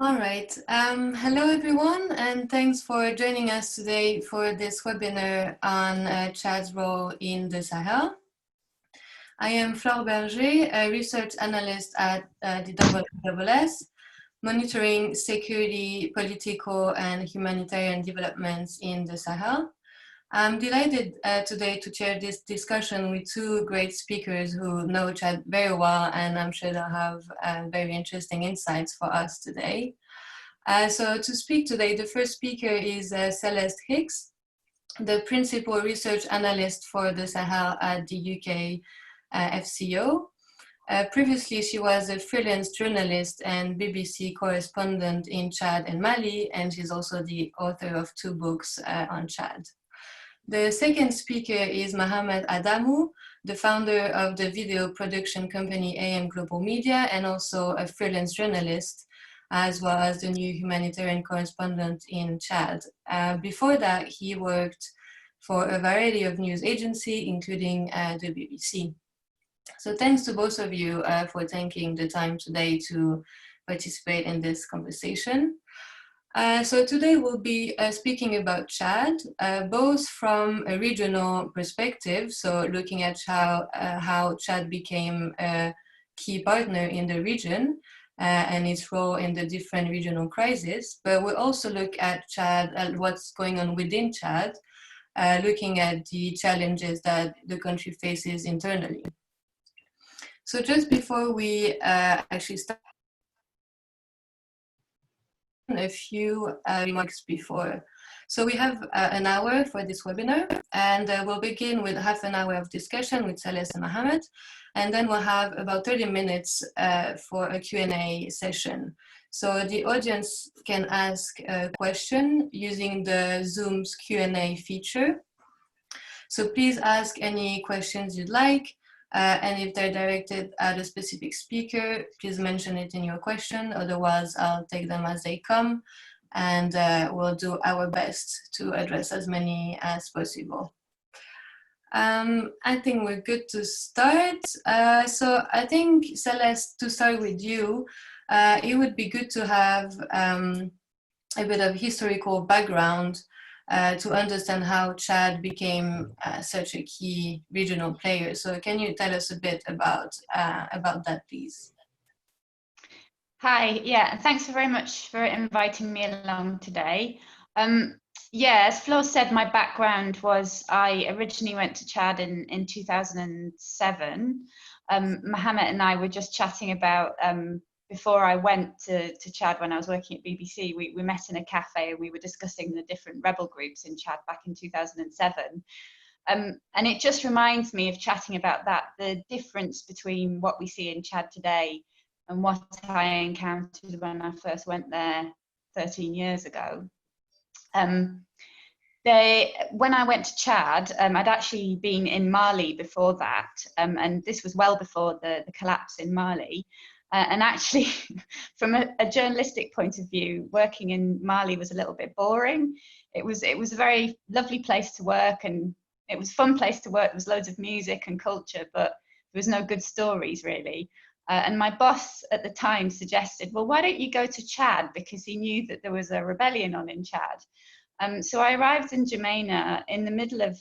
All right. Hello, everyone, and thanks for joining us today for this webinar on Chad's role in the Sahel. I am Flore Berger, a research analyst at the IISS, monitoring security, political, and humanitarian developments in the Sahel. I'm delighted today to chair this discussion with two great speakers who know Chad very well, and I'm sure they'll have very interesting insights for us today. So to speak today, the first speaker is Celeste Hicks, the principal research analyst for the Sahel at the UK FCO. Previously, she was a freelance journalist and BBC correspondent in Chad and Mali, and she's also the author of 2 books on Chad. The second speaker is Mahamat Adamou, the founder of the video production company AM Global Media and also a freelance journalist, as well as the new humanitarian correspondent in Chad. Before that, he worked for a variety of news agencies, including the BBC. So thanks to both of you for taking the time today to participate in this conversation. So today we'll be speaking about Chad, both from a regional perspective, so looking at how Chad became a key partner in the region and its role in the different regional crises, but we'll also look at Chad, at what's going on within Chad, looking at the challenges that the country faces internally. So just before we actually start, a few remarks before. So we have an hour for this webinar, and we'll begin with half an hour of discussion with Celeste and Mahamat, and then we'll have about 30 minutes for a Q&A session. So the audience can ask a question using the Zoom's Q&A feature. So please ask any questions you'd like. And if they're directed at a specific speaker, please mention it in your question. Otherwise, I'll take them as they come, and we'll do our best to address as many as possible. I think we're good to start. So I think, Celeste, to start with you, it would be good to have a bit of historical background to understand how Chad became such a key regional player. So can you tell us a bit about that, please? Hi, yeah, thanks very much for inviting me along today. Yeah, as Flo said, my background was I originally went to Chad in 2007. Mahamat and I were just chatting about before I went to Chad when I was working at BBC, we met in a cafe and we were discussing the different rebel groups in Chad back in 2007. And it just reminds me of chatting about that, the difference between what we see in Chad today and what I encountered when I first went there 13 years ago. When I went to Chad, I'd actually been in Mali before that, and this was well before the collapse in Mali. And actually, from a journalistic point of view, working in Mali was a little bit boring. It was a very lovely place to work, and it was a fun place to work. There was loads of music and culture, but there was no good stories, really. And my boss at the time suggested, well, why don't you go to Chad? Because he knew that there was a rebellion on in Chad. So I arrived in N'Djamena in the middle of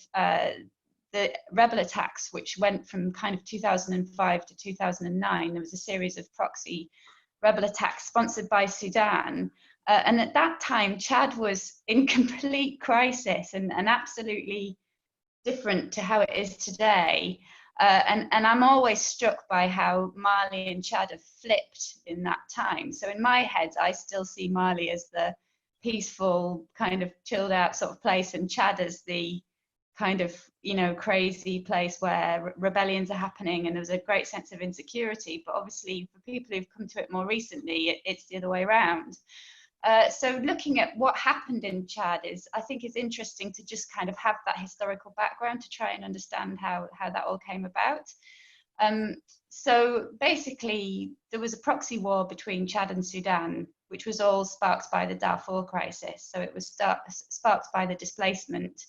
the rebel attacks, which went from kind of 2005 to 2009. There was a series of proxy rebel attacks sponsored by Sudan. And at that time, Chad was in complete crisis and absolutely different to how it is today. And I'm always struck by how Mali and Chad have flipped in that time. So in my head, I still see Mali as the peaceful, kind of chilled out sort of place, and Chad as the kind of, you know, crazy place where rebellions are happening and there's a great sense of insecurity. But obviously for people who've come to it more recently, it's the other way around. So looking at what happened in Chad I think it's interesting to just kind of have that historical background to try and understand how that all came about. So basically there was a proxy war between Chad and Sudan, which was all sparked by the Darfur crisis. So it was sparked by the displacement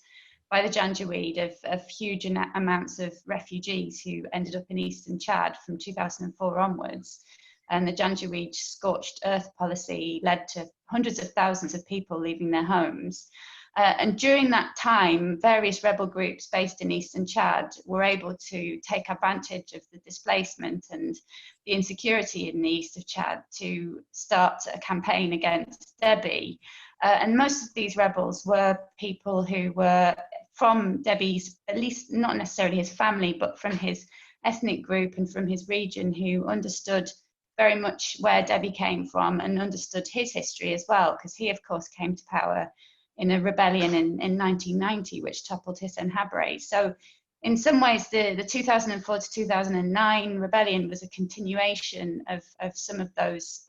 by the Janjaweed of huge amounts of refugees who ended up in eastern Chad from 2004 onwards. and the Janjaweed scorched earth policy led to hundreds of thousands of people leaving their homes. And during that time, various rebel groups based in eastern Chad were able to take advantage of the displacement and the insecurity in the east of Chad to start a campaign against Déby. And most of these rebels were people who were from Déby's, at least not necessarily his family, but from his ethnic group and from his region, who understood very much where Déby came from and understood his history as well, because he, of course, came to power in a rebellion in 1990, which toppled Hissène Habré. So in some ways, the 2004 to 2009 rebellion was a continuation of some of those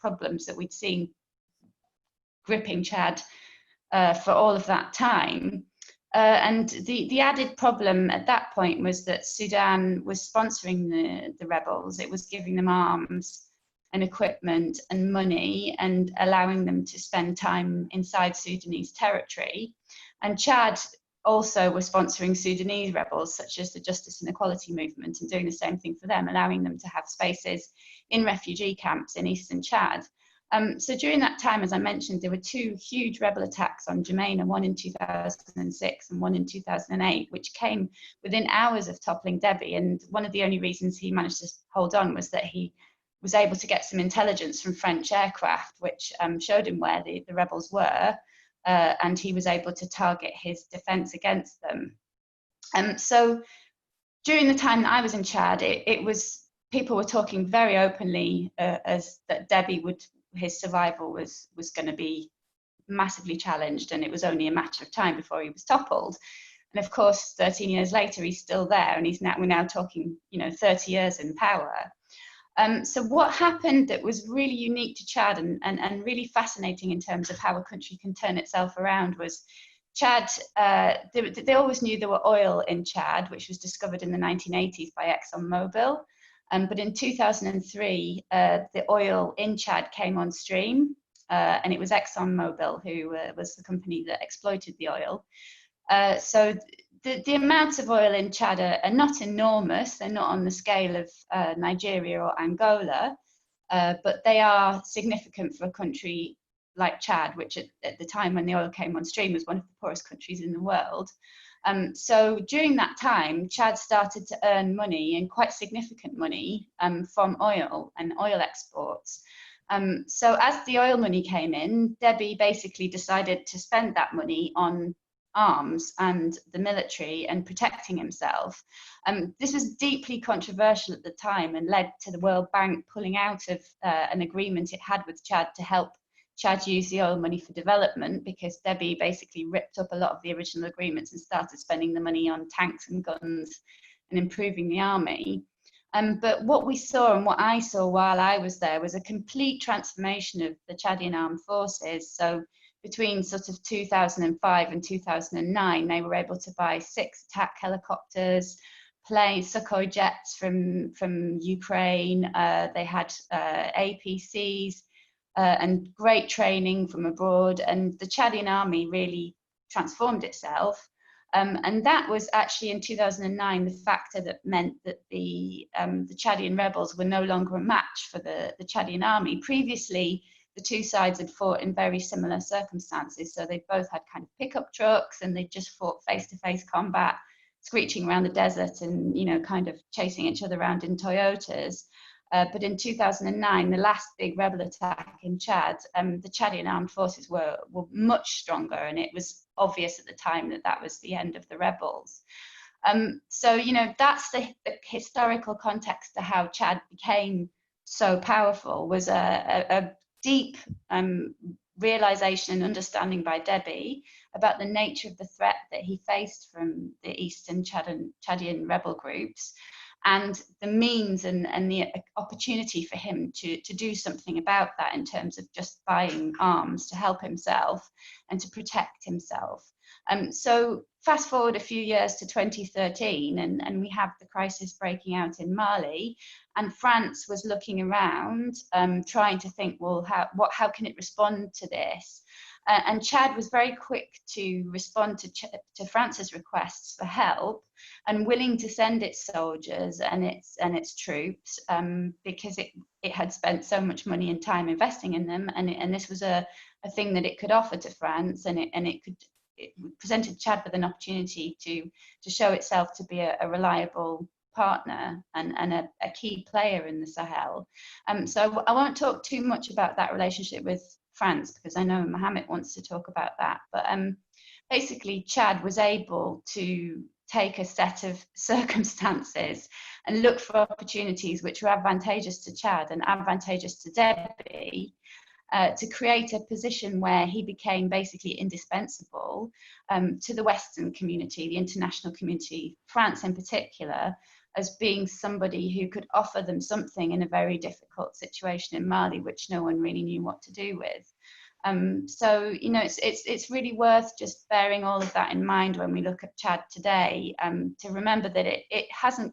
problems that we'd seen gripping Chad for all of that time. And the added problem at that point was that Sudan was sponsoring the rebels. It was giving them arms and equipment and money and allowing them to spend time inside Sudanese territory. And Chad also was sponsoring Sudanese rebels, such as the Justice and Equality Movement, and doing the same thing for them, allowing them to have spaces in refugee camps in eastern Chad. So during that time, as I mentioned, there were two huge rebel attacks on J'maina, one in 2006 and one in 2008, which came within hours of toppling Déby. And one of the only reasons he managed to hold on was that he was able to get some intelligence from French aircraft, which showed him where the rebels were, and he was able to target his defense against them. So during the time that I was in Chad, people were talking very openly as that Déby his survival was going to be massively challenged, and it was only a matter of time before he was toppled. And of course, 13 years later, he's still there, and we're now talking, 30 years in power. So what happened that was really unique to Chad and really fascinating in terms of how a country can turn itself around was Chad, they always knew there were oil in Chad, which was discovered in the 1980s by ExxonMobil. But in 2003, the oil in Chad came on stream, and it was ExxonMobil who was the company that exploited the oil. So the amounts of oil in Chad are not enormous. They're not on the scale of Nigeria or Angola, but they are significant for a country like Chad, which at the time when the oil came on stream was one of the poorest countries in the world. So during that time, Chad started to earn money, and quite significant money, from oil and oil exports. So as the oil money came in, Déby basically decided to spend that money on arms and the military and protecting himself. This was deeply controversial at the time and led to the World Bank pulling out of an agreement it had with Chad to help Chad use the oil money for development, because Déby basically ripped up a lot of the original agreements and started spending the money on tanks and guns and improving the army. But what we saw, and what I saw while I was there, was a complete transformation of the Chadian armed forces. So between sort of 2005 and 2009, they were able to buy 6 attack helicopters, planes, Sukhoi jets from Ukraine. They had APCs and great training from abroad. And the Chadian army really transformed itself. And that was actually in 2009 the factor that meant that the Chadian rebels were no longer a match for the Chadian army. Previously, the two sides had fought in very similar circumstances. So they both had kind of pickup trucks, and they just fought face-to-face combat, screeching around the desert and, kind of chasing each other around in Toyotas. But in 2009, the last big rebel attack in Chad, the Chadian armed forces were much stronger, and it was obvious at the time that was the end of the rebels. So, that's the historical context to how Chad became so powerful, was a deep realization and understanding by Déby about the nature of the threat that he faced from the eastern Chadian rebel groups, and the means and the opportunity for him to do something about that in terms of just buying arms to help himself and to protect himself. So fast forward a few years to 2013, and we have the crisis breaking out in Mali, and France was looking around, trying to think, well, how can it respond to this? And Chad was very quick to respond to France's requests for help, and willing to send its soldiers and its troops, because it had spent so much money and time investing in them, and this was a thing that it could offer to France, and it presented Chad with an opportunity to show itself to be a reliable partner and a key player in the Sahel. So I won't talk too much about that relationship with France, because I know Mahamat wants to talk about that. But basically, Chad was able to take a set of circumstances and look for opportunities which were advantageous to Chad and advantageous to Déby, to create a position where he became basically indispensable to the Western community, the international community, France in particular, as being somebody who could offer them something in a very difficult situation in Mali, which no one really knew what to do with. So, you know, it's really worth just bearing all of that in mind when we look at Chad today, to remember that it hasn't,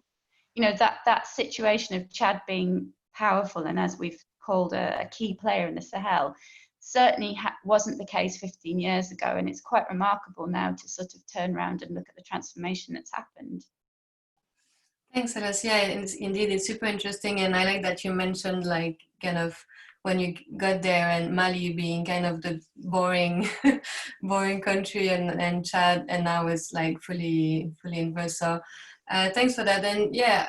you know, that situation of Chad being powerful and, as we've called, a key player in the Sahel certainly wasn't the case 15 years ago, and it's quite remarkable now to sort of turn around and look at the transformation that's happened. Thanks, Celeste. Yeah, indeed, it's super interesting, and I like that you mentioned, like, kind of when you got there and Mali being kind of the boring boring country, and Chad, and now it's like fully inverse. So thanks for that. And yeah,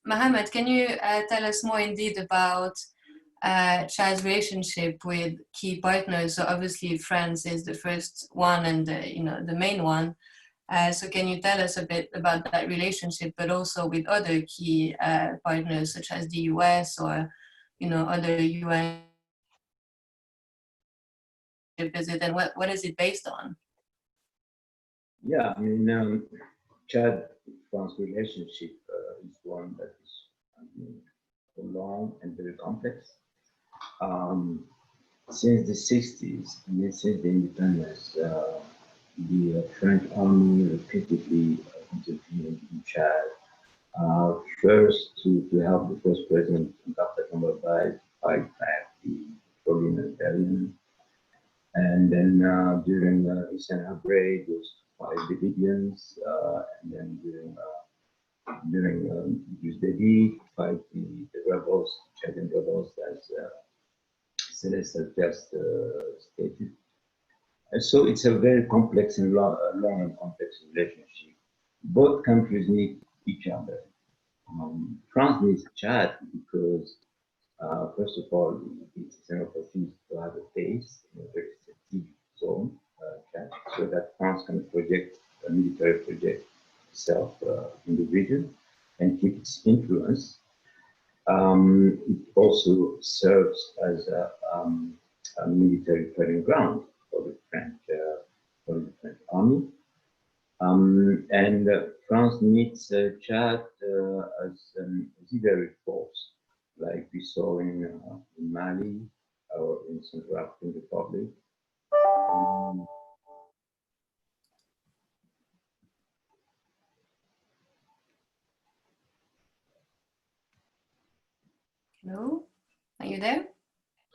Mahamat, can you tell us more indeed about Chad's relationship with key partners? So obviously France is the first one and the main one. So can you tell us a bit about that relationship, but also with other key partners such as the US or other UN visit, and what is it based on? Yeah, I mean, Chad-France relationship is one that is long and very complex. Since the 60s, I mean, since the independence, the French army repeatedly intervened in Chad. First, to help the first president, Dr. fight back the foreign rebellion. And then during the recent outbreak, it was to fight the Libyans. And then during Déby, fight the rebels, Chadian rebels, as Celeste has just stated. And so it's a very complex and long and complex relationship. Both countries need each other. France needs Chad because, first of all, it's an opportunity to have a base in a very strategic zone, Chad, so that France can project a military project itself in the region and keep its influence. It also serves as a military training ground for the French army. And France needs Chad as an auxiliary force, like we saw in Mali or in Central African Republic. Hello, are you there?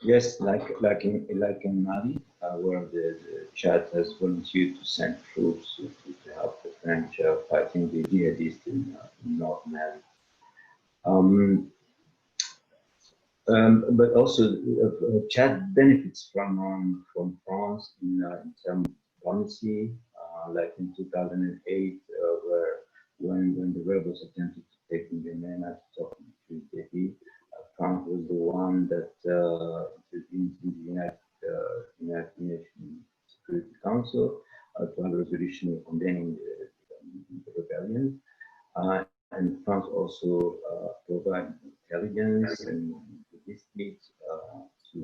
Yes, like in Mali, where the Chad has volunteered to send troops to help the French fighting the jihadists in North Mali. But also, Chad benefits from France in terms of diplomacy, like in 2008, when the rebels attempted to take the Mahamat to talk to Déby. France was the one that intervened in the United Nations Security Council to have a resolution condemning the rebellion. And France also provided intelligence and logistics to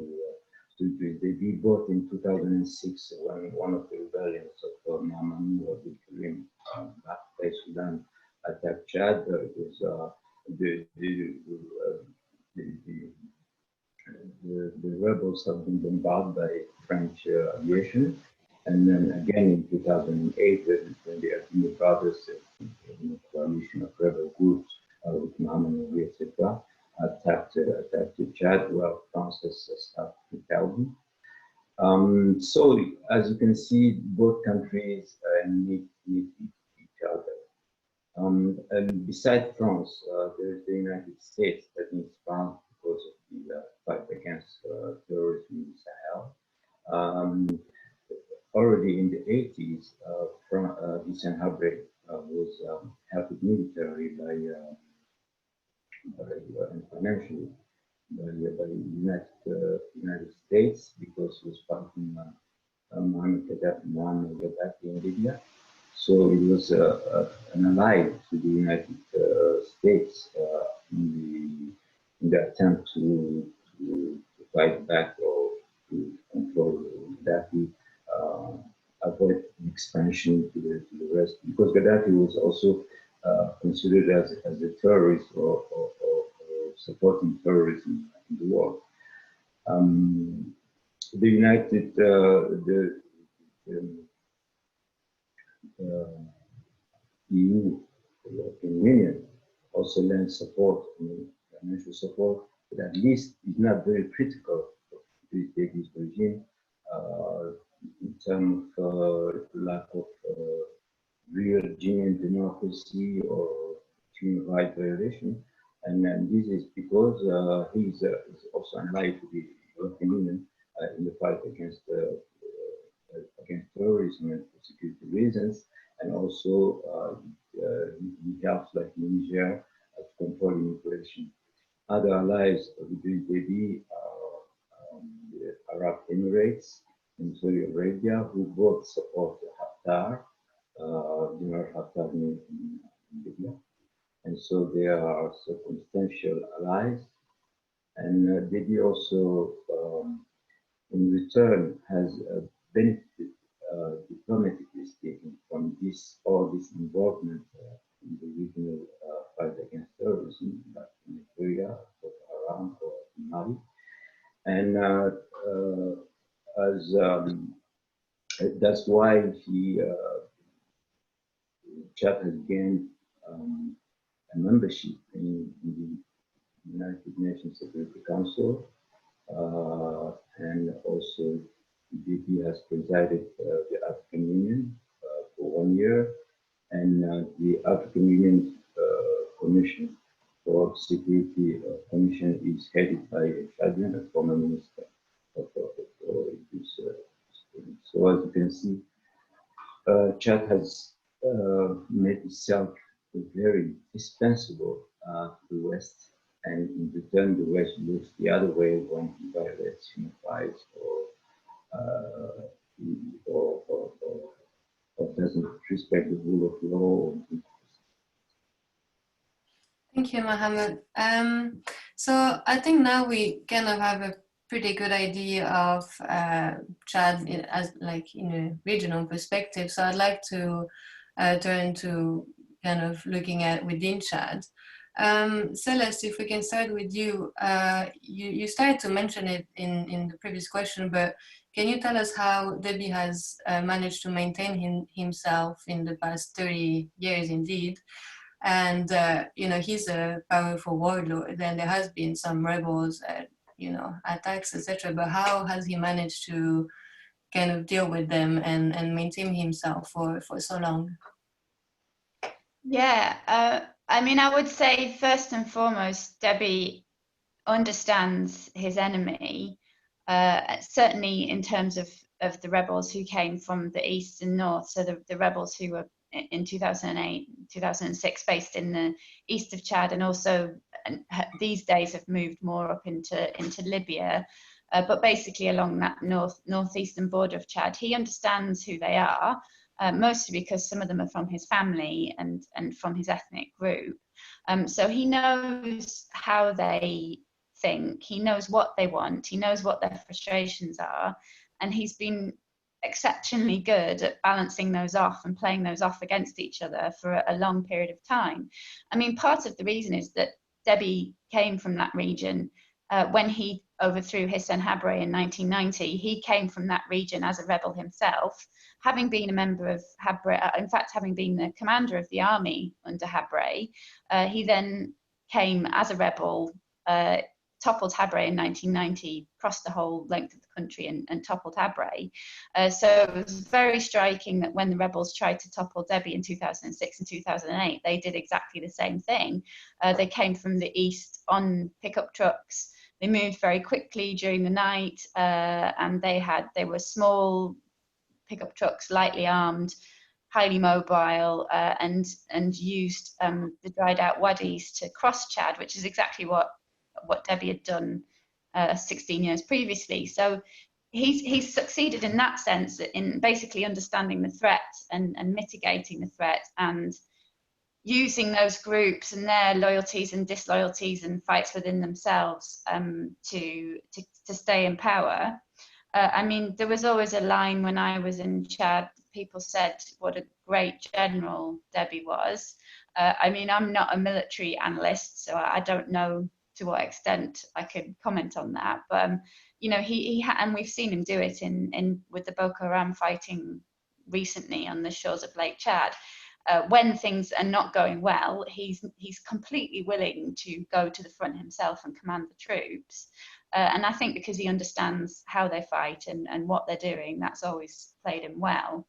Déby, both in 2006 when one of the rebellions of Mahamat or the back Sudan attacked Chad. It was the rebels have been bombarded by French aviation, And then again in 2008, when the Adamou brothers, in a coalition of rebel groups with Mahamat, etc., attacked Chad, well, France has started to help them. So as you can see, both countries need each other. And beside France, there is the United States that needs France because of the fight against terrorism in the Sahel. Already in the 80s, this outbreak was helped militarily and financially by the United States because it was fighting Muammar Gaddafi in Libya. So it was an ally to the United States in the attempt to fight back or to control Gaddafi, avoid expansion to the rest, because Gaddafi was also considered as a terrorist or supporting terrorism in the world. The EU, the European Union, also lends support, financial support, but at least it's not very critical of Déby's regime in terms of lack of real genuine democracy or human rights violation. And this is because he's also allied to the European Union in the fight against terrorism and for security reasons, and also he helps, like Niger, to control immigration. Other allies with Déby are the Arab Emirates and Saudi Arabia, who both support Haftar, General Haftar in Libya. And so they are circumstantial allies. And Déby also, in return, has benefited diplomatically speaking from all this involvement in the regional fight against terrorism, like in Nigeria, or Iran, or Mali. And that's why Chad has gained a membership in the United Nations Security Council, and also Déby has presided the African Union for 1 year, and the African Union Commission for Security Commission is headed by a Chadian, a former minister of this. So as you can see, Chad has made itself very indispensable to the West, and in return the West looks the other way when he violates human rights or doesn't respect the rule of law. Thank you, Mahamat. So I think now we kind of have a pretty good idea of Chad as like in a regional perspective. So I'd like to turn to kind of looking at within Chad. Celeste, if we can start with you, you started to mention it in the previous question, but can you tell us how Déby has managed to maintain himself in the past 30 years indeed? And, he's a powerful warlord, and there has been some rebels, attacks, etc. But how has he managed to kind of deal with them and maintain himself for so long? Yeah, I would say first and foremost, Déby understands his enemy, certainly in terms of the rebels who came from the east and north. So the rebels who were in 2008, 2006 based in the east of Chad, and also these days have moved more up into Libya, but basically along that northeastern border of Chad. He understands who they are. Mostly because some of them are from his family and from his ethnic group. So he knows how they think, he knows what they want, he knows what their frustrations are, and he's been exceptionally good at balancing those off and playing those off against each other for a long period of time. I mean, part of the reason is that Déby came from that region when he overthrew Hissène Habré in 1990, he came from that region as a rebel himself, having been a member of Habré, in fact, having been the commander of the army under Habré. He then came as a rebel, toppled Habré in 1990, crossed the whole length of the country and toppled Habré. So it was very striking that when the rebels tried to topple Déby in 2006 and 2008, they did exactly the same thing. They came from the east on pickup trucks. They moved very quickly during the night, and they were small pickup trucks, lightly armed, highly mobile, and used the dried out wadis to cross Chad, which is exactly what Déby had done 16 years previously. So he's succeeded in that sense, in basically understanding the threat and mitigating the threat, and using those groups and their loyalties and disloyalties and fights within themselves to stay in power. I mean, there was always a line when I was in Chad, people said what a great general Déby was. I mean, I'm not a military analyst, so I don't know to what extent I could comment on that. But you know, and we've seen him do it in with the Boko Haram fighting recently on the shores of Lake Chad. When things are not going well, he's completely willing to go to the front himself and command the troops. And I think because he understands how they fight and what they're doing, that's always played him well.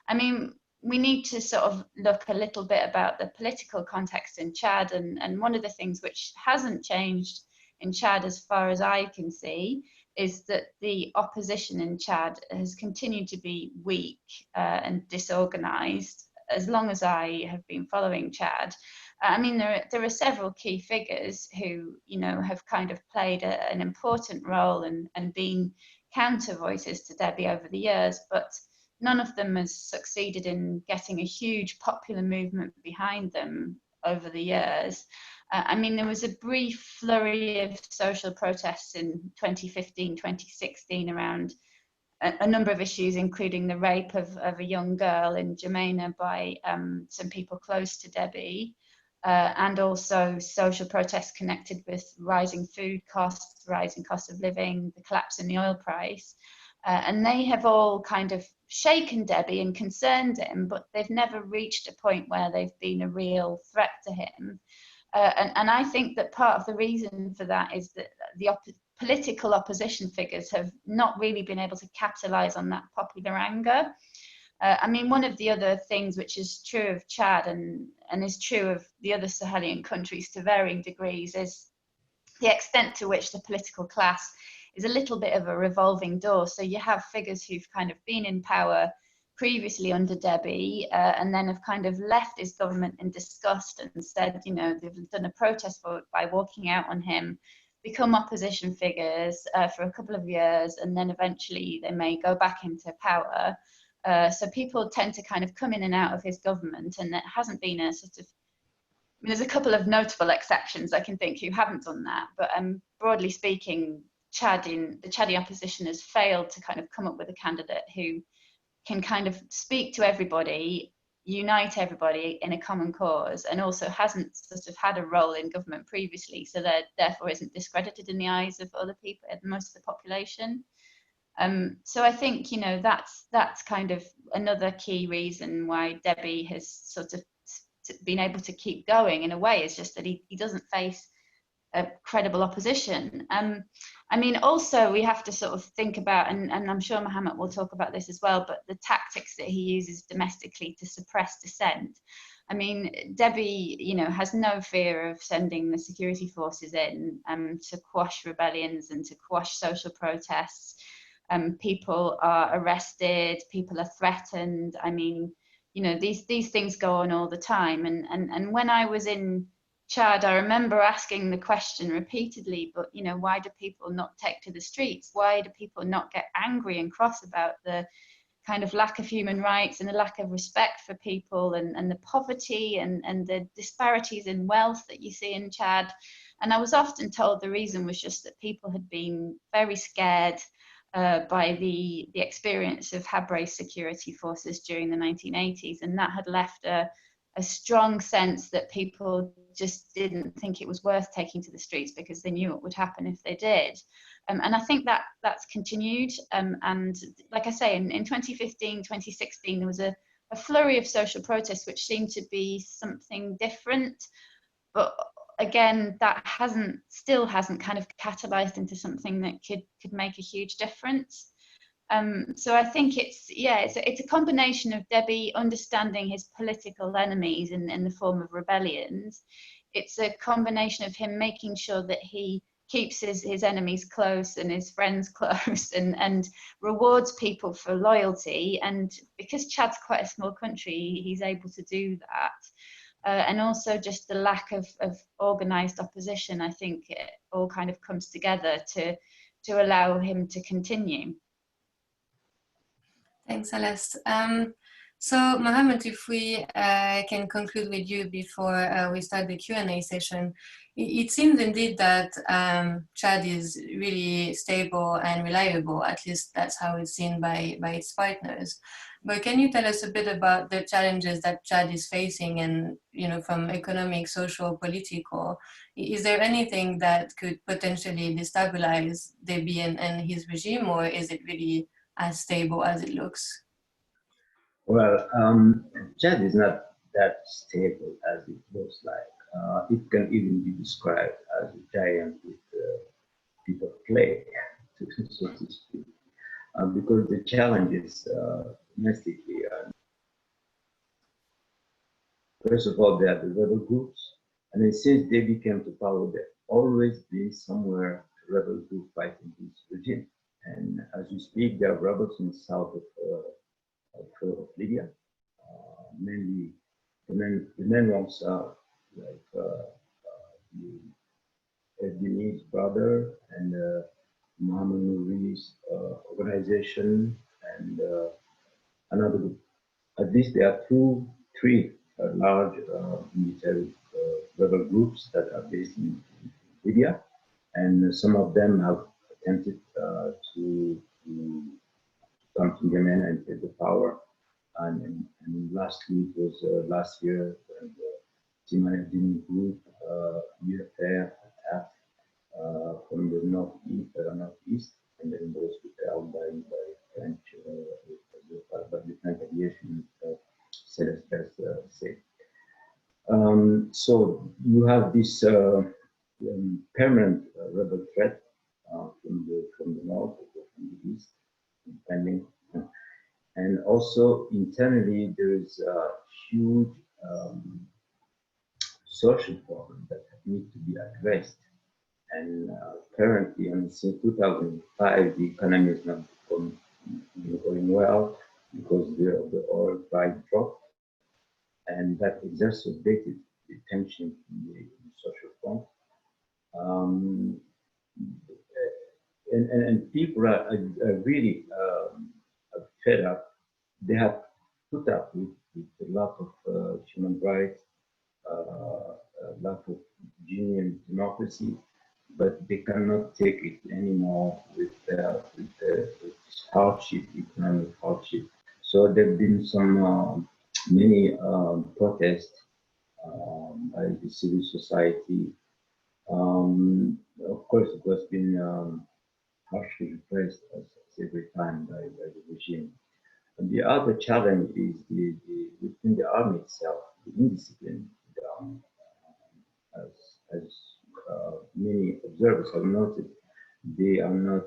I mean, we need to sort of look a little bit about the political context in Chad, and one of the things which hasn't changed in Chad as far as I can see is that the opposition in Chad has continued to be weak and disorganized as long as I have been following Chad. I mean, there are several key figures who, you know, have kind of played an important role and been counter voices to Déby over the years, but none of them has succeeded in getting a huge popular movement behind them over the years. I mean, there was a brief flurry of social protests in 2015, 2016 around a number of issues, including the rape of a young girl in Jamena by some people close to Déby, and also social protests connected with rising food costs, rising cost of living, the collapse in the oil price. And they have all kind of shaken Déby and concerned him, but they've never reached a point where they've been a real threat to him. And I think that part of the reason for that is that the political opposition figures have not really been able to capitalize on that popular anger. I mean, one of the other things which is true of Chad and is true of the other Sahelian countries to varying degrees is the extent to which the political class is a little bit of a revolving door. So you have figures who've kind of been in power previously under Déby and then have kind of left his government in disgust and said, you know, they've done a protest vote by walking out on him, become opposition figures for a couple of years, and then eventually they may go back into power. So people tend to kind of come in and out of his government, and it hasn't been a sort of, I mean, there's a couple of notable exceptions I can think who haven't done that, but broadly speaking, the Chadian opposition has failed to kind of come up with a candidate who can kind of speak to everybody, unite everybody in a common cause, and also hasn't sort of had a role in government previously, so that therefore isn't discredited in the eyes of other people, most of the population. So I think, you know, that's kind of another key reason why Déby has sort of been able to keep going in a way, is just that he doesn't face a credible opposition. I mean, also we have to sort of think about, and I'm sure Mahamat will talk about this as well, but the tactics that he uses domestically to suppress dissent. I mean, Déby, you know, has no fear of sending the security forces in to quash rebellions and to quash social protests. People are arrested, people are threatened. I mean, you know, these things go on all the time. And when I was in Chad, I remember asking the question repeatedly, but, you know, why do people not take to the streets? Why do people not get angry and cross about the kind of lack of human rights and the lack of respect for people and the poverty and the disparities in wealth that you see in Chad? And I was often told the reason was just that people had been very scared by the experience of Habré's security forces during the 1980s, and that had left a a strong sense that people just didn't think it was worth taking to the streets because they knew what would happen if they did. And I think that that's continued. And like I say, in 2015, 2016, there was a flurry of social protests which seemed to be something different. But again, that still hasn't kind of catalyzed into something that could make a huge difference. So I think it's a combination of Déby understanding his political enemies in the form of rebellions. It's a combination of him making sure that he keeps his enemies close and his friends close, and rewards people for loyalty. And because Chad's quite a small country, he's able to do that. And also just the lack of organised opposition. I think it all kind of comes together to allow him to continue. Thanks, Celeste. So, Mahamat, if we can conclude with you before we start the Q&A session, it seems indeed that Chad is really stable and reliable. At least that's how it's seen by its partners. But can you tell us a bit about the challenges that Chad is facing, and from economic, social, political? Is there anything that could potentially destabilize Déby and his regime, or is it really as stable as it looks? Well, Chad is not that stable as it looks like. It can even be described as a giant with bit of clay, so to speak, because the challenges domestically are, first of all, they are the rebel groups, and then since they came to power, there's always been somewhere a rebel group fighting this regime. And as we speak, there are rebels in the south of Libya. Mainly, the main ones are like the Adamou's brother and Mahamat's organization, and another group. At least there are three large military rebel groups that are based in Libya, and some of them have attempted to come to Yemen and take the power. And lastly, it was last year when the Chadian group military attacked from the northeast, and then was repelled by French, by the French aviation, Celeste said. So you have this permanent rebel threat from the north or from the east, depending. And also internally, there is a huge social problem that needs to be addressed. And currently, since 2005, the economy is not going well because the oil price dropped, and that exacerbated the tension in the social front. And people are really fed up. They have put up with a lot of human rights, a lot of genuine democracy, but they cannot take it anymore with hardship, economic hardship. So there have been many protests by the civil society. Of course, it has been harshly repressed as every time by the regime. And the other challenge is within the army itself, the indiscipline. As many observers have noted, they are not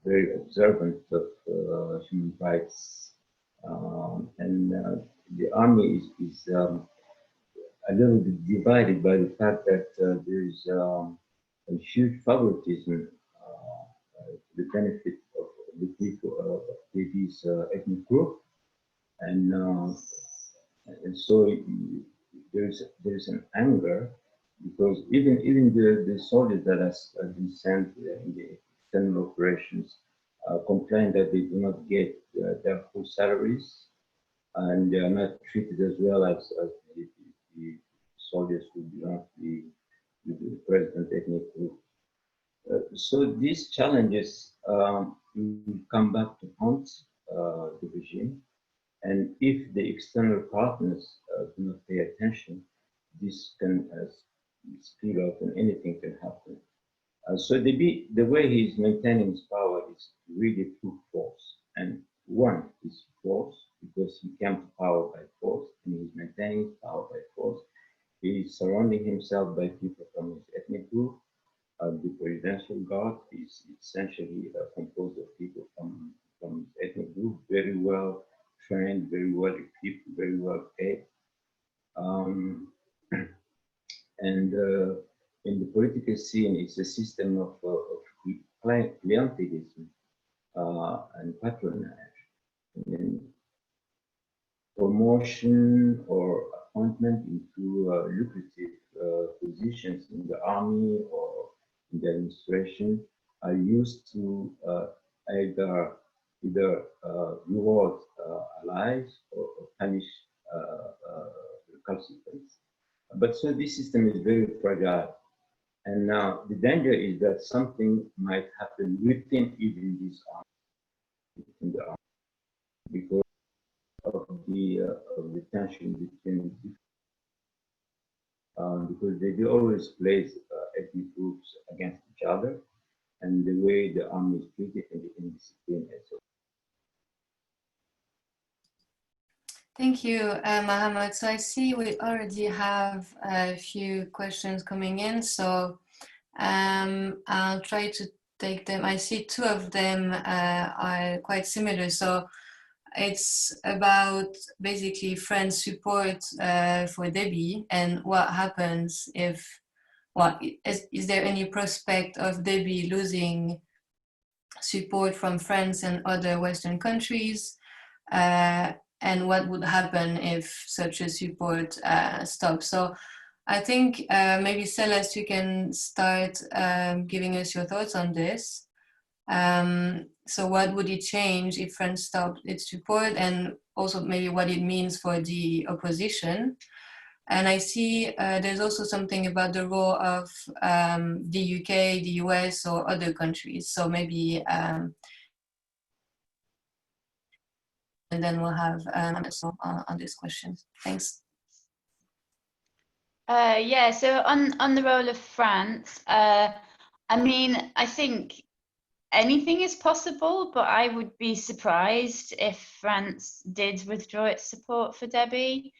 very observant of human rights, and the army is a little bit divided by the fact that there is a huge favoritism to the benefit of the people of Déby's ethnic group, and so there's an anger, because even the soldiers that have been sent in the external operations complain that they do not get their full salaries, and they are not treated as well as the soldiers who belong to the present ethnic group. So these challenges will come back to haunt the regime, And if the external partners do not pay attention, this can spill out and anything can happen. So the way he is maintaining his power is really through force. And one is force, because he came to power by force, and he's maintaining his power by force. He is surrounding himself by people from his ethnic group. The presidential guard is essentially composed of people from his ethnic group, very well trained, very well equipped, very well paid. And in the political scene, it's a system of clientelism and patronage. And promotion or appointment into lucrative positions in the army or in the administration are used to either reward allies or punish recalcitrants. But so this system is very fragile. And now the danger is that something might happen within even this army, within the army, because of the tension between because they do always place ethnic groups against each other, and the way the army is treated and the indiscipline and so on. Thank you, Mahamat. So I see we already have a few questions coming in, so I'll try to take them. I see two of them are quite similar. So it's about basically French support for Déby and what happens if, is there any prospect of Déby losing support from France and other Western countries? And what would happen if such a support stops? So I think maybe Celeste, you can start giving us your thoughts on this. So what would it change if France stopped its support, and also maybe what it means for the opposition? And I see there's also something about the role of the UK, the US, or other countries. So maybe and then we'll have on this question. Thanks. Yeah, so on the role of France, I mean, I think anything is possible, but I would be surprised if France did withdraw its support for Déby.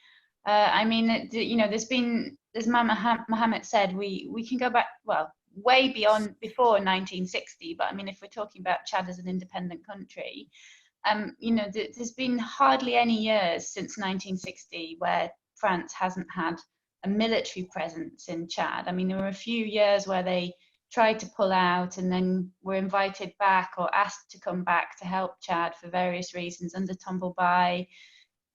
I mean, you know, there's been, as Mahamat said, we can go back, well, way before 1960, but I mean, if we're talking about Chad as an independent country, you know, there's been hardly any years since 1960 where France hasn't had a military presence in Chad. I mean, there were a few years where they tried to pull out and then were invited back or asked to come back to help Chad for various reasons under Tombalbaye.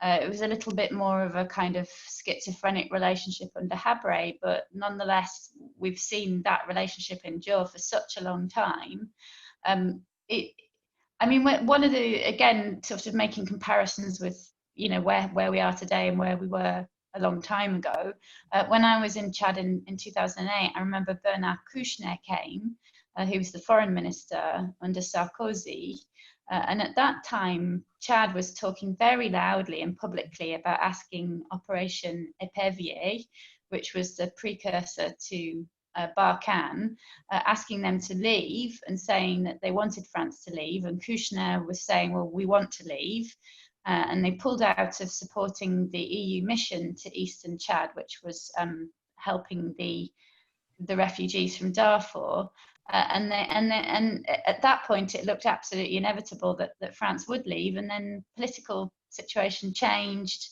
It was a little bit more of a kind of schizophrenic relationship under Habré, but nonetheless, we've seen that relationship endure for such a long time. I mean, one of the, again, sort of making comparisons with, you know, where we are today and where we were a long time ago. When I was in Chad in 2008, I remember Bernard Kouchner came, who was the foreign minister under Sarkozy. And at that time, Chad was talking very loudly and publicly about asking Operation Épervier, which was the precursor to Barkhane, asking them to leave and saying that they wanted France to leave. And Kouchner was saying, well, we want to leave. And they pulled out of supporting the EU mission to Eastern Chad, which was helping the refugees from Darfur. And at that point, it looked absolutely inevitable that France would leave. And then political situation changed.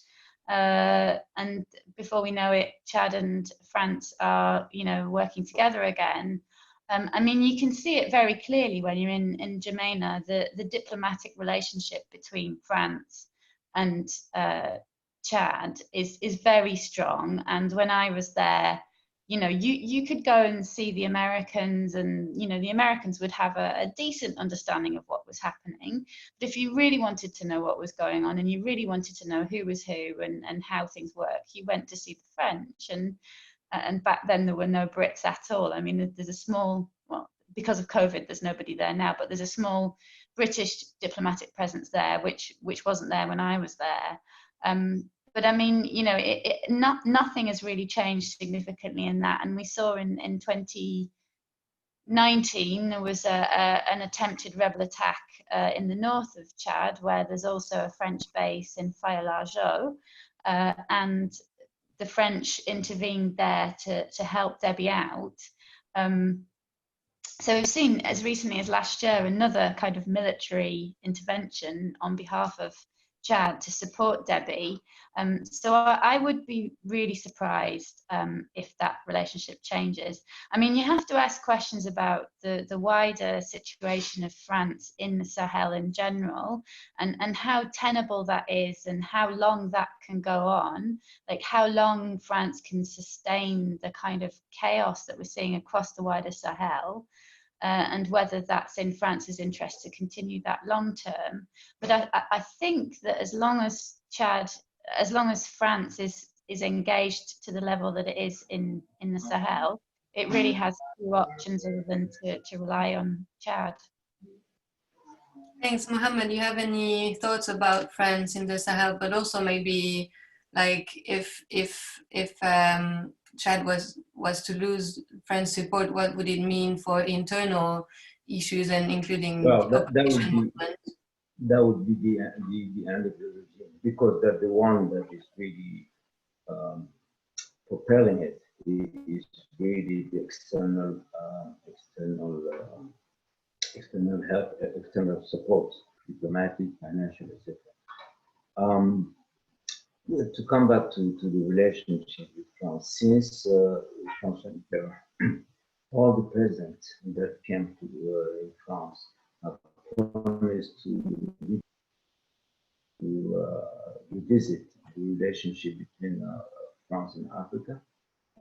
And before we know it, Chad and France are, you know, working together again. I mean, you can see it very clearly when you're in N'Djamena, the diplomatic relationship between France and Chad is very strong. And when I was there, you know, you could go and see the Americans, and, you know, the Americans would have a decent understanding of what was happening. But if you really wanted to know what was going on, and you really wanted to know who was who and how things worked, you went to see the French. And back then there were no Brits at all. I mean, there's a small, well, because of COVID, there's nobody there now, but there's a small British diplomatic presence there, which wasn't there when I was there. But I mean, you know, nothing has really changed significantly in that. And we saw in 2019 there was an attempted rebel attack in the north of Chad, where there's also a French base in Faya-Largeau, and the French intervened there to help Déby out. So we've seen as recently as last year another kind of military intervention on behalf of Chad to support Déby. So I would be really surprised if that relationship changes. I mean, you have to ask questions about the wider situation of France in the Sahel in general, and how tenable that is, and how long that can go on, like how long France can sustain the kind of chaos that we're seeing across the wider Sahel. And whether that's in France's interest to continue that long term. But I think that as long as France is engaged to the level that it is in the Sahel, it really has few options other than to rely on Chad. Thanks, Mohammed. Do you have any thoughts about France in the Sahel, but also maybe like if Chad was to lose French support, what would it mean for internal issues and including that would be the end of the regime, because that the one that is really propelling it is really the external help, external support, diplomatic, financial, etc. To come back to the relationship with France, since all the presidents that came to in France promised to revisit the relationship between France and Africa,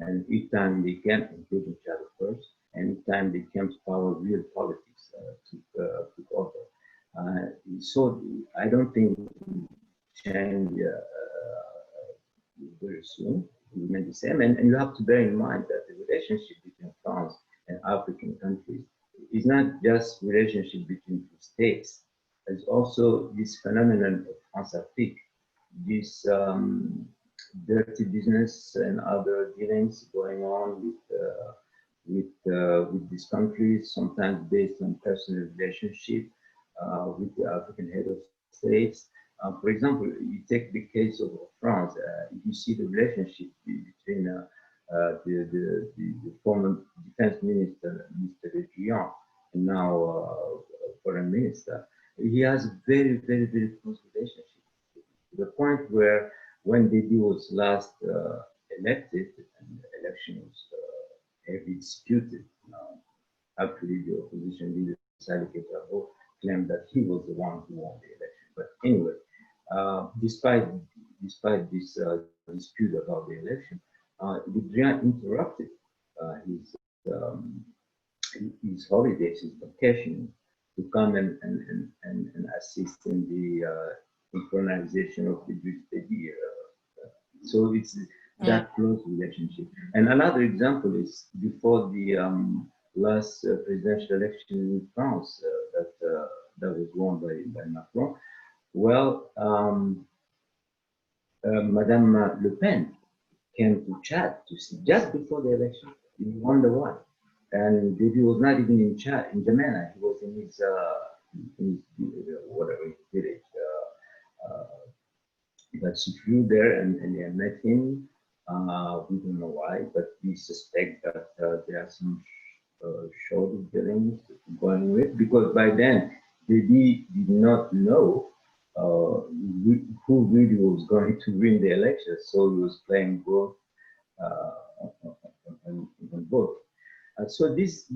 and each time they came, including Chad of course, and each time they came to power, real politics took over. So I don't think it will change very soon. It remain the same, and you have to bear in mind that the relationship between France and African countries is not just relationship between two states. There's also this phenomenon of France-Afrique, this dirty business and other dealings going on with these countries, sometimes based on personal relationship with the African head of states. For example, you take the case of France. You see the relationship between the former defense minister, Mr. Chadian, and now foreign minister. He has a very, very, very close relationship, to the point where when Déby was last elected, and the election was heavily disputed, actually the opposition leader, Salih claimed that he was the one who won the election. But anyway, despite this dispute about the election, Le Drian interrupted his holidays, his vacation, to come and assist in the synchronization of the Déby. So it's that close relationship. And another example is before the last presidential election in France that was won by Macron. Well, Madame Le Pen came to Chad to see just before the election. You wonder why. And Déby was not even in Chad, in Jamena. He was in his village. But she flew there and they met him. We don't know why, but we suspect that there are some shoulder dealings going with, because by then Déby did not know who really was going to win the election, so he was playing both on both. So this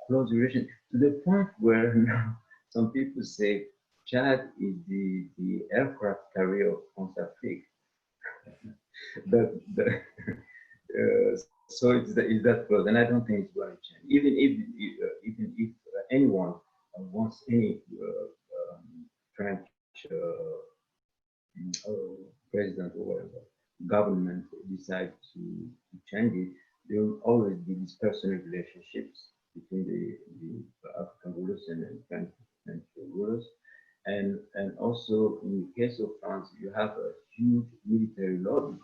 close relation, to the point where now some people say Chad is the aircraft carrier of France-Afrique. So it's that close, and I don't think it's going to change. Even if anyone wants any French president or whatever government decide to change it, there will always be these personal relationships between the African rulers and French rulers. And also in the case of France, you have a huge military lobby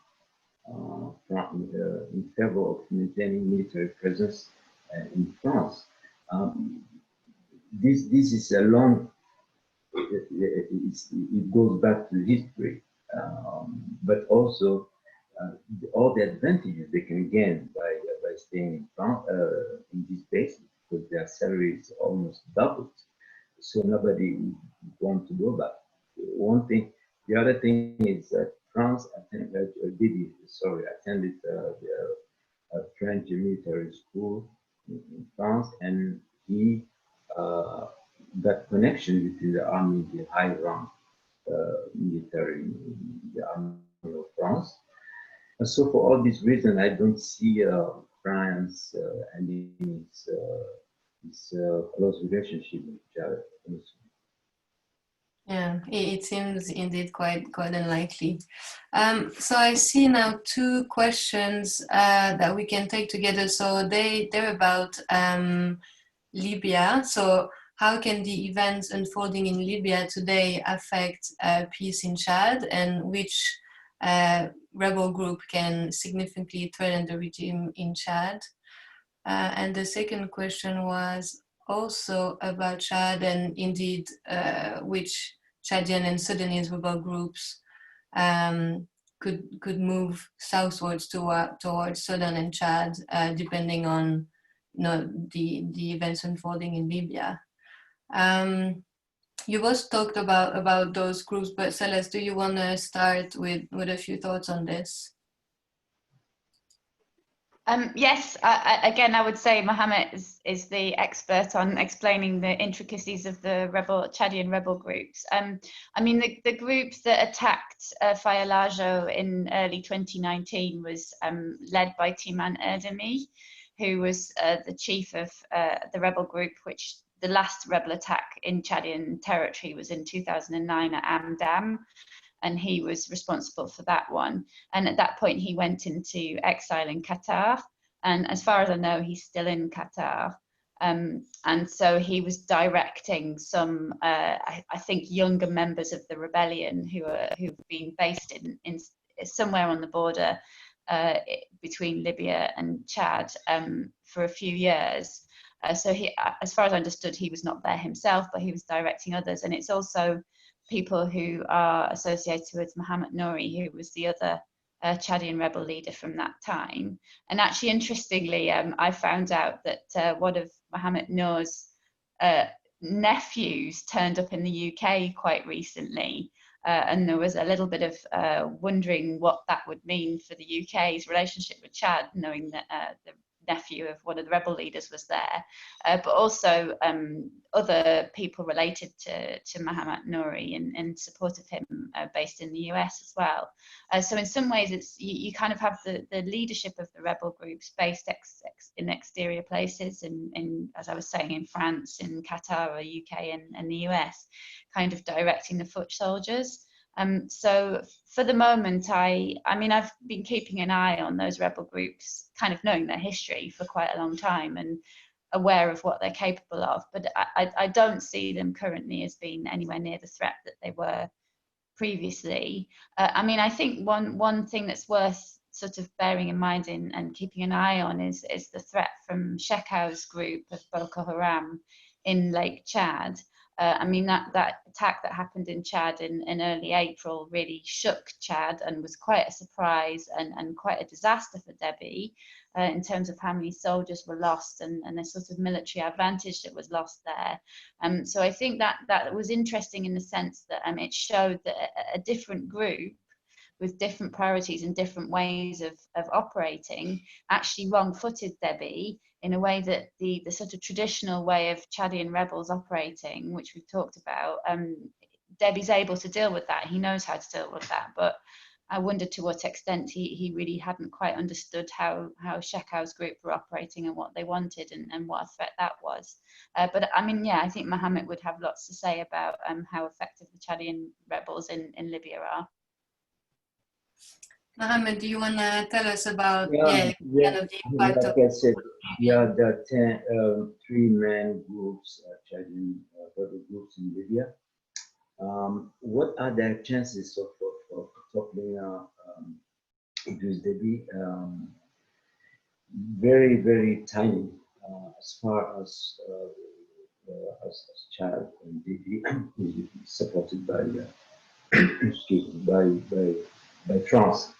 in favor of maintaining military presence in France. This is a long, it goes back to history, but also all the advantages they can gain by staying in France in this base, because their salary is almost doubled. So nobody wants to go back. One thing. The other thing is that France attended the French military school in France, and he got connection between the army, the high rank military, the army of France. And so for all these reasons, I don't see France ending its close relationship with Chad. Yeah, it seems indeed quite unlikely. So I see now two questions that we can take together. So they're about Libya. So how can the events unfolding in Libya today affect peace in Chad, and which rebel group can significantly threaten the regime in Chad? And the second question was also about Chad, and indeed which Chadian and Sudanese rebel groups could move southwards towards Sudan and Chad, depending on the events unfolding in Libya. You both talked about those groups, but Celeste, do you want to start with a few thoughts on this? Yes, again, I would say Mahamat is the expert on explaining the intricacies of the Chadian rebel groups. I mean, the groups that attacked Fayalajo in early 2019 was led by Timan Erdemi, who was the chief of the rebel group, which the last rebel attack in Chadian territory was in 2009 at Amdam. And he was responsible for that one. And at that point, he went into exile in Qatar. And as far as I know, he's still in Qatar. And so he was directing some, I think, younger members of the rebellion who've been based in somewhere on the border between Libya and Chad for a few years. So he, as far as I understood, he was not there himself, but he was directing others. And it's also people who are associated with Mahamat Nouri, who was the other Chadian rebel leader from that time. And actually, interestingly, I found out that one of Mahamat Nour's nephews turned up in the UK quite recently. And there was a little bit of wondering what that would mean for the UK's relationship with Chad, knowing that the nephew of one of the rebel leaders was there, but also other people related to Mahamat Nouri in support of him based in the US as well. So in some ways, it's you kind of have the leadership of the rebel groups based in exterior places, in as I was saying, in France, in Qatar, or UK, and the US, kind of directing the foot soldiers. So for the moment, I mean, I've been keeping an eye on those rebel groups, kind of knowing their history for quite a long time and aware of what they're capable of. But I don't see them currently as being anywhere near the threat that they were previously. I mean, I think one thing that's worth sort of bearing in mind and keeping an eye on is the threat from Shekau's group of Boko Haram in Lake Chad. I mean, that attack that happened in Chad in early April really shook Chad and was quite a surprise and quite a disaster for Déby in terms of how many soldiers were lost and the sort of military advantage that was lost there. So I think that was interesting in the sense that it showed that a different group with different priorities and different ways of operating actually wrong-footed Déby in a way that the sort of traditional way of Chadian rebels operating, which we've talked about, Déby's able to deal with that. He knows how to deal with that, but I wondered to what extent he really hadn't quite understood how Shekau's group were operating and what they wanted and what a threat that was. But I mean, yeah, I think Mahamat would have lots to say about how effective the Chadian rebels in Libya are. Mahamat, do you want to tell us about Yeah, kind of the impact of like I said, yeah, there are three main groups, Chadian rebel groups in Libya. What are their chances of toppling Idris Déby? Very, very tiny as far as Chad and Déby is supported by, excuse me, by France.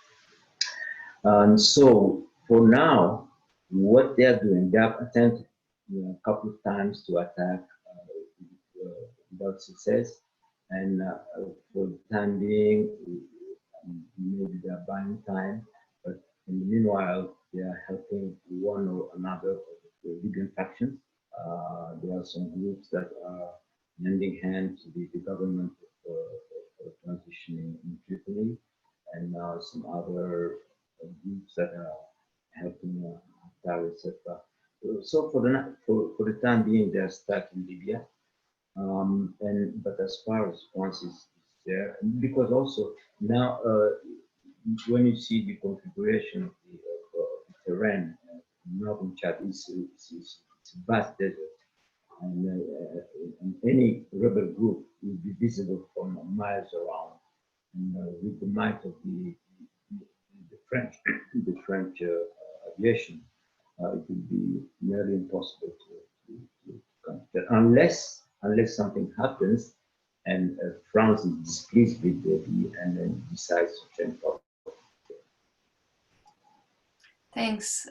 And so for now, what they're doing, they have attempted a couple of times to attack without success. And for the time being, maybe they're buying time, but in the meanwhile, they are helping one or another of the Libyan factions. There are some groups that are lending hand to the government of transition in Tripoli, and some other groups that are helping Haftar, etc. So for the time being, they are stuck in Libya. But as far as France is there, because also now when you see the configuration of the terrain, northern Chad is a vast desert, and any rebel group will be visible from miles around. And with the might of the French, the French aviation, it will be nearly impossible to conquer unless something happens and France is displeased with Déby and then decides to change policy. Thanks.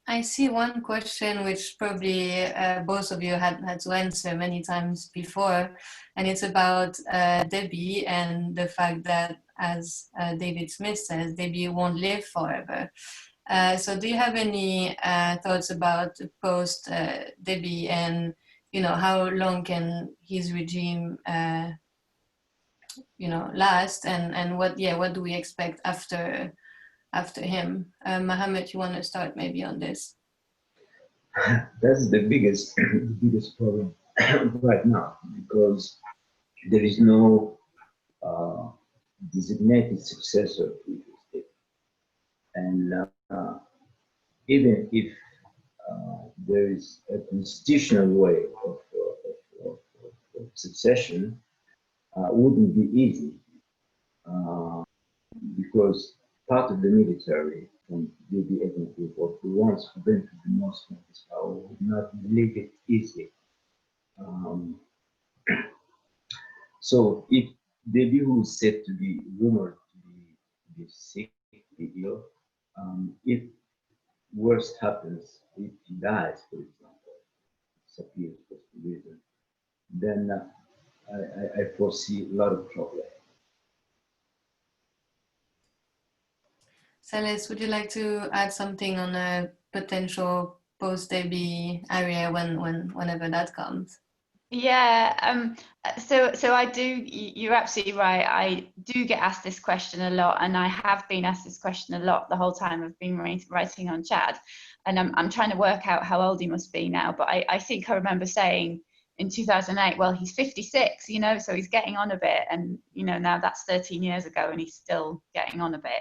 I see one question which probably both of you had to answer many times before, and it's about Déby and the fact that, as David Smith says, Déby won't live forever. So do you have any thoughts about post Déby, and how long can his regime last, and what do we expect after him? Mahamat, you want to start maybe on this? That's the biggest problem right now, because there is no designated successor to Idris Déby. And even if there is a constitutional way of succession, wouldn't be easy, because part of the military from Déby ethnic group, or the ones who went to the most famous power, would not leave it easy. So if Déby, who is said to be rumored to be sick, to be ill, if worse happens, if he dies, for example, disappears for some reason, then I foresee a lot of trouble. Celeste, would you like to add something on a potential post-Déby area whenever that comes? Yeah, so I do, you're absolutely right. I do get asked this question a lot, and I have been asked this question a lot the whole time I've been writing on Chad. And I'm trying to work out how old he must be now, but I think I remember saying in 2008, well, he's 56, so he's getting on a bit. And, now that's 13 years ago and he's still getting on a bit.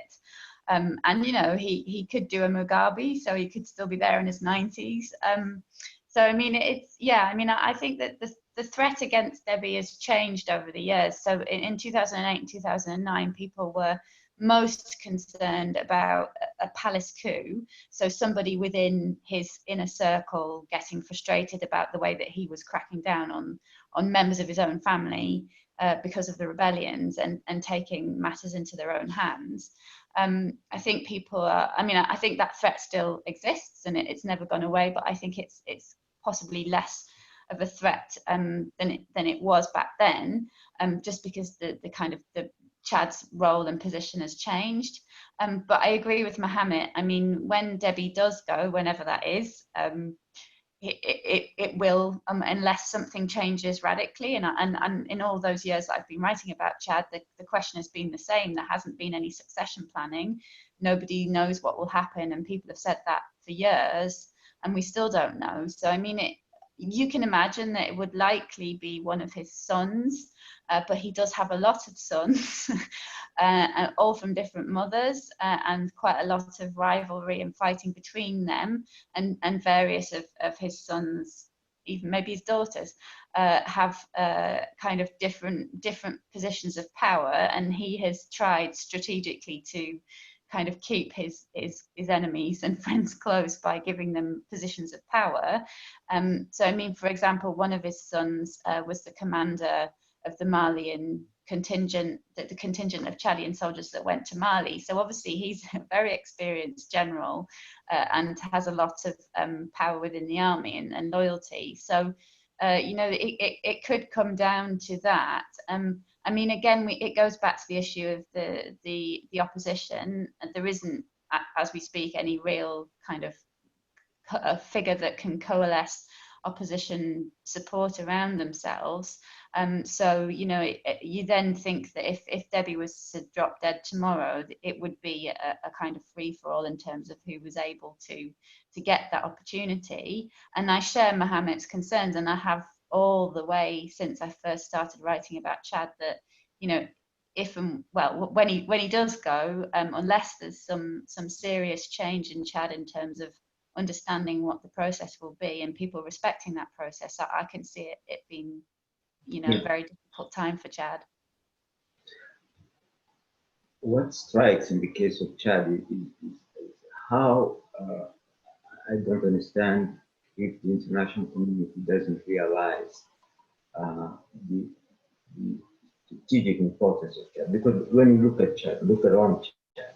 And, he could do a Mugabe, so he could still be there in his 90s. So, I mean, I think that the threat against Déby has changed over the years. So in 2008 and 2009, people were most concerned about a palace coup. So somebody within his inner circle getting frustrated about the way that he was cracking down on members of his own family because of the rebellions and taking matters into their own hands. I think people are, I think that threat still exists and it's never gone away, but I think it's possibly less of a threat than it was back then, just because the kind of the Chad's role and position has changed. But I agree with Mahamat. I mean, when Déby does go, whenever that is, it will, unless something changes radically. And in all those years that I've been writing about Chad, the question has been the same. There hasn't been any succession planning. Nobody knows what will happen, and people have said that for years, and we still don't know. So I mean, you can imagine that it would likely be one of his sons, but he does have a lot of sons, all from different mothers, and quite a lot of rivalry and fighting between them, and various of his sons, even maybe his daughters, have kind of different positions of power, and he has tried strategically to kind of keep his enemies and friends close by giving them positions of power. So I mean, for example, one of his sons was the commander of the Malian contingent, the contingent of Chadian soldiers that went to Mali. So obviously he's a very experienced general, and has a lot of power within the army and loyalty. So you know, it could come down to that. I mean, again, it goes back to the issue of the opposition. There isn't, as we speak, any real kind of a figure that can coalesce opposition support around themselves. So, you know, you then think that if Déby was to drop dead tomorrow, it would be a kind of free-for-all in terms of who was able to get that opportunity. And I share Mahamat's concerns, and I have all the way since I first started writing about Chad, that, you know, if and well, when he does go, unless there's some serious change in Chad in terms of understanding what the process will be and people respecting that process, I can see it being, you know, a very difficult time for Chad. What strikes in the case of Chad is how I don't understand if the international community doesn't realize the strategic importance of Chad. Because when you look at Chad, look around Chad,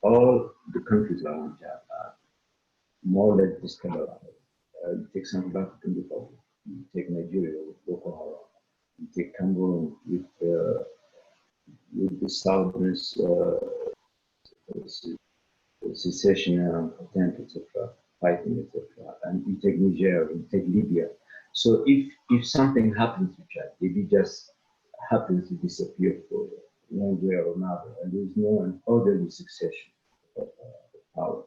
all the countries around Chad are more or less destabilized. You take Central African Republic, you take Nigeria with Boko Haram, you take Cameroon with the Southerners, secession attempt, etc., fighting, etc., and you take Niger, you take Libya. So if something happens to Chad, if it just happens to disappear for one way or another, and there is no an orderly succession of power,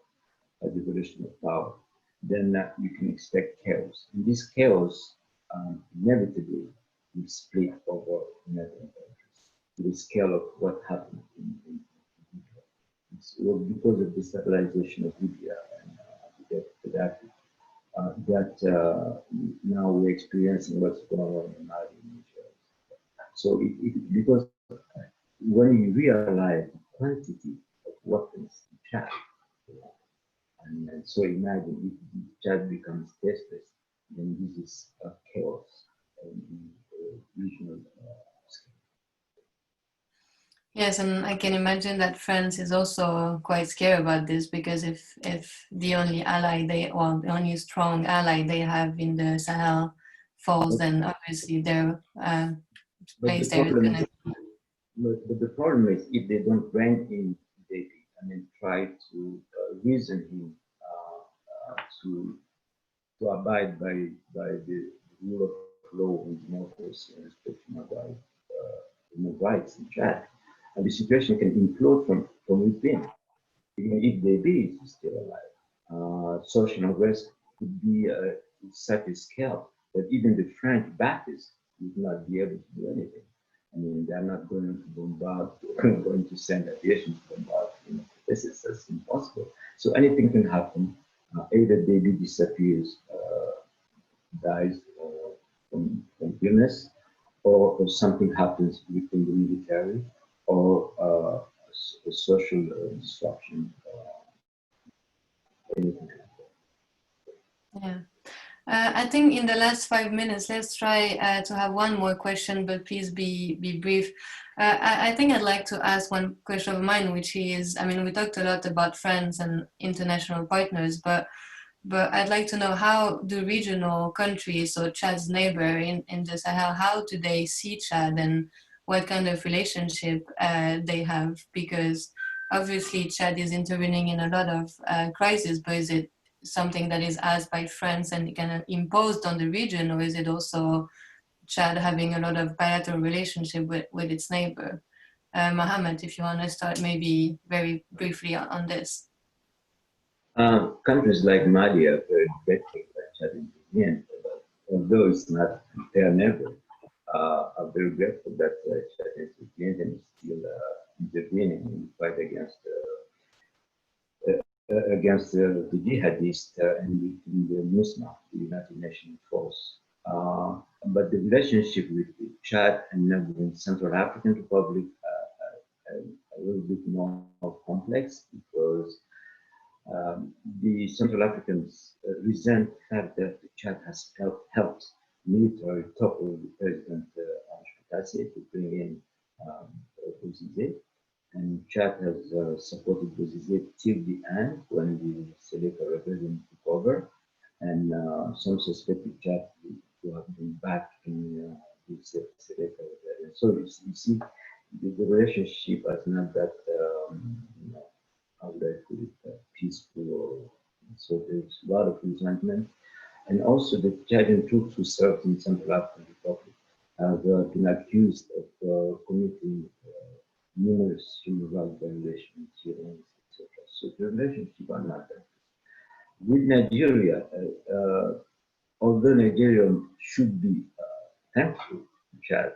a devolution of power, then you can expect chaos. And this chaos inevitably will split over neighboring countries to the scale of what happened in Libya. Well, because of the stabilization of Libya and Gaddafi, that now we're experiencing what's going on in Mali and Niger. So because when you realize the quantity of weapons in Chad, and so imagine if Chad becomes desperate, then this is a chaos in the regional scale. Yes, and I can imagine that France is also quite scared about this, because if the only ally the only strong ally they have in the Sahel falls, then obviously their place there is going to. But the problem is, if they don't bring in Déby and then try to reason him to abide by the rule of law and democracy and respecting human rights in Chad, and the situation can implode from within. Even if Déby is still alive, social unrest could be such a scale that even the French backers would not be able to do anything. I mean, they're not going to bombard, going to send aviation to bombard. You know, that's impossible. So anything can happen. Either Déby disappears, dies from illness, or something happens within the military, or a social disruption. Anything like that. Yeah. I think in the last 5 minutes, let's try to have one more question, but please be brief. I think I'd like to ask one question of mine, which is, I mean, we talked a lot about friends and international partners, but I'd like to know, how do regional countries, so Chad's neighbor in the Sahel, how do they see Chad and what kind of relationship they have? Because obviously Chad is intervening in a lot of crises, but is it something that is asked by France and kind of imposed on the region, or is it also Chad having a lot of bilateral relationship with its neighbor? Mahamat, if you want to start maybe very briefly on this. Countries like Mali are very grateful that Chad intervened about although it's not their neighbor, are very grateful that Chadians is still intervening in the fight against the jihadists and the MISMA, the United Nations Force. But the relationship with Chad and neighboring Central African Republic a little bit more complex because the Central Africans resent the fact that Chad has helped military topple the President Al-Shqatazi to bring in Bozizé. And Chad has supported Bozizé till the end when the Seleka rebellion took over. And some suspected Chad to have been back in the Seleka rebellion. So you see, the relationship is not that, how would I put it, peaceful. So there's a lot of resentment. And also the Chadian troops who served in Central African Republic have been accused of committing numerous human rights violations, killings, etc. So the relationship are not that. With Nigeria, although Nigeria should be thankful to Chad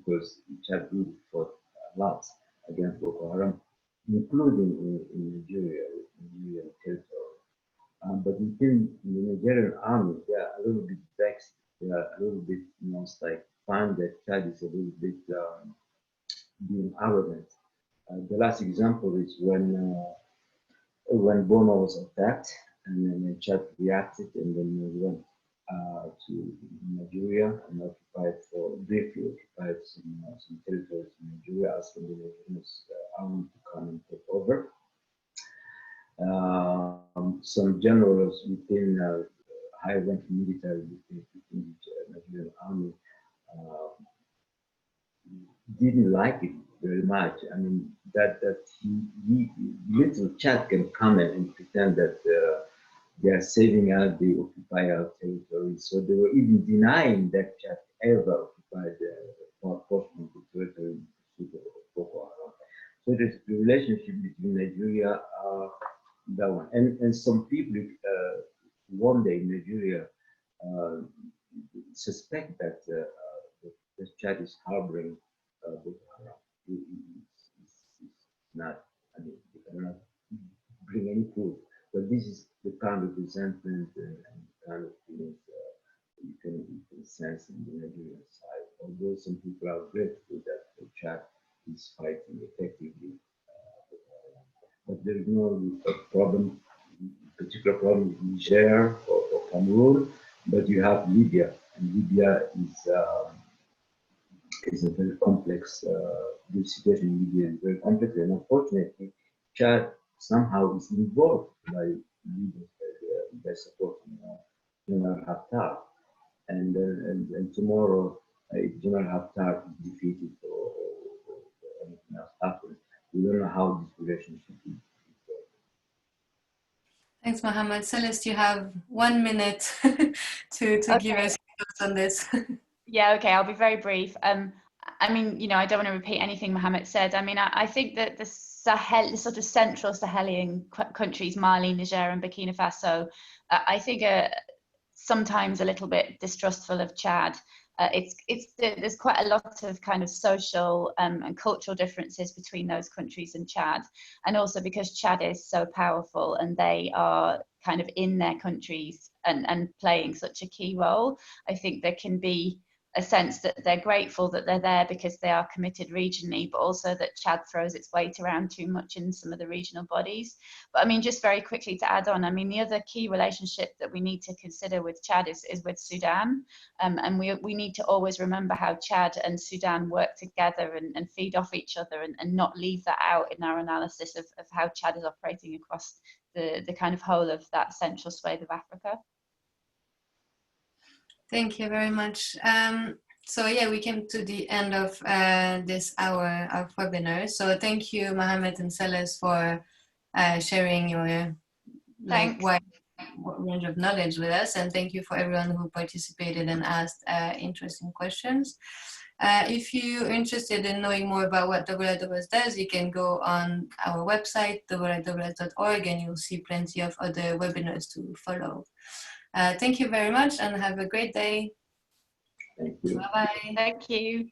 because Chad really fought a lot against Boko Haram, including in Nigeria, Nigerian territory. But within the Nigerian army, they are a little bit vexed. They are a little bit, it's like find that Chad is a little bit being arrogant. The last example is when Burma was attacked, and then Chad reacted, and then went to Nigeria and briefly occupied some territories in Nigeria, asking the Nigerian army to come and take over. Some generals within high-ranking military within the Nigerian army didn't like it very much. I mean, that little Chad can come in and pretend that they are saving out the occupied territory. So they were even denying that Chad ever occupied the portion of the territory of Boko Haram. So the relationship between Nigeria, that one, and some people one day in Nigeria suspect that the Chad is harboring Boko Haram. It's not, I mean, they cannot bring any proof. But this is the kind of resentment and kind of feelings you can sense in the Nigerian side. Although some people are grateful that the Chad is fighting effectively, but there is no particular problem in Niger or Cameroon, but you have Libya, and Libya is a very complex, the situation in Libya is very complex, and unfortunately, Chad somehow is involved by supporting General Haftar, and tomorrow, if General Haftar is defeated or anything else happens, we don't know how this relationship will go. Thanks, Mahamat. Celeste, you have 1 minute to give us thoughts on this. Yeah, okay, I'll be very brief. I mean, I don't want to repeat anything Mahamat said. I mean, I think that the Sahel, the sort of central Sahelian countries, Mali, Niger, and Burkina Faso, I think are sometimes a little bit distrustful of Chad. There's quite a lot of kind of social and cultural differences between those countries and Chad, and also because Chad is so powerful and they are kind of in their countries and playing such a key role. I think there can be a sense that they're grateful that they're there because they are committed regionally, but also that Chad throws its weight around too much in some of the regional bodies. But I mean, just very quickly to add on, I mean, the other key relationship that we need to consider with Chad is with Sudan. And we need to always remember how Chad and Sudan work together and feed off each other, and not leave that out in our analysis of how Chad is operating across the kind of whole of that central swathe of Africa. Thank you very much. So yeah, we came to the end of this hour of webinar. So thank you, Mahamat and Celeste, for sharing your wide range of knowledge with us, and thank you for everyone who participated and asked interesting questions. If you're interested in knowing more about what WWS does, you can go on our website, www.org, and you'll see plenty of other webinars to follow. Thank you very much and have a great day. Thank you. Bye-bye. Thank you.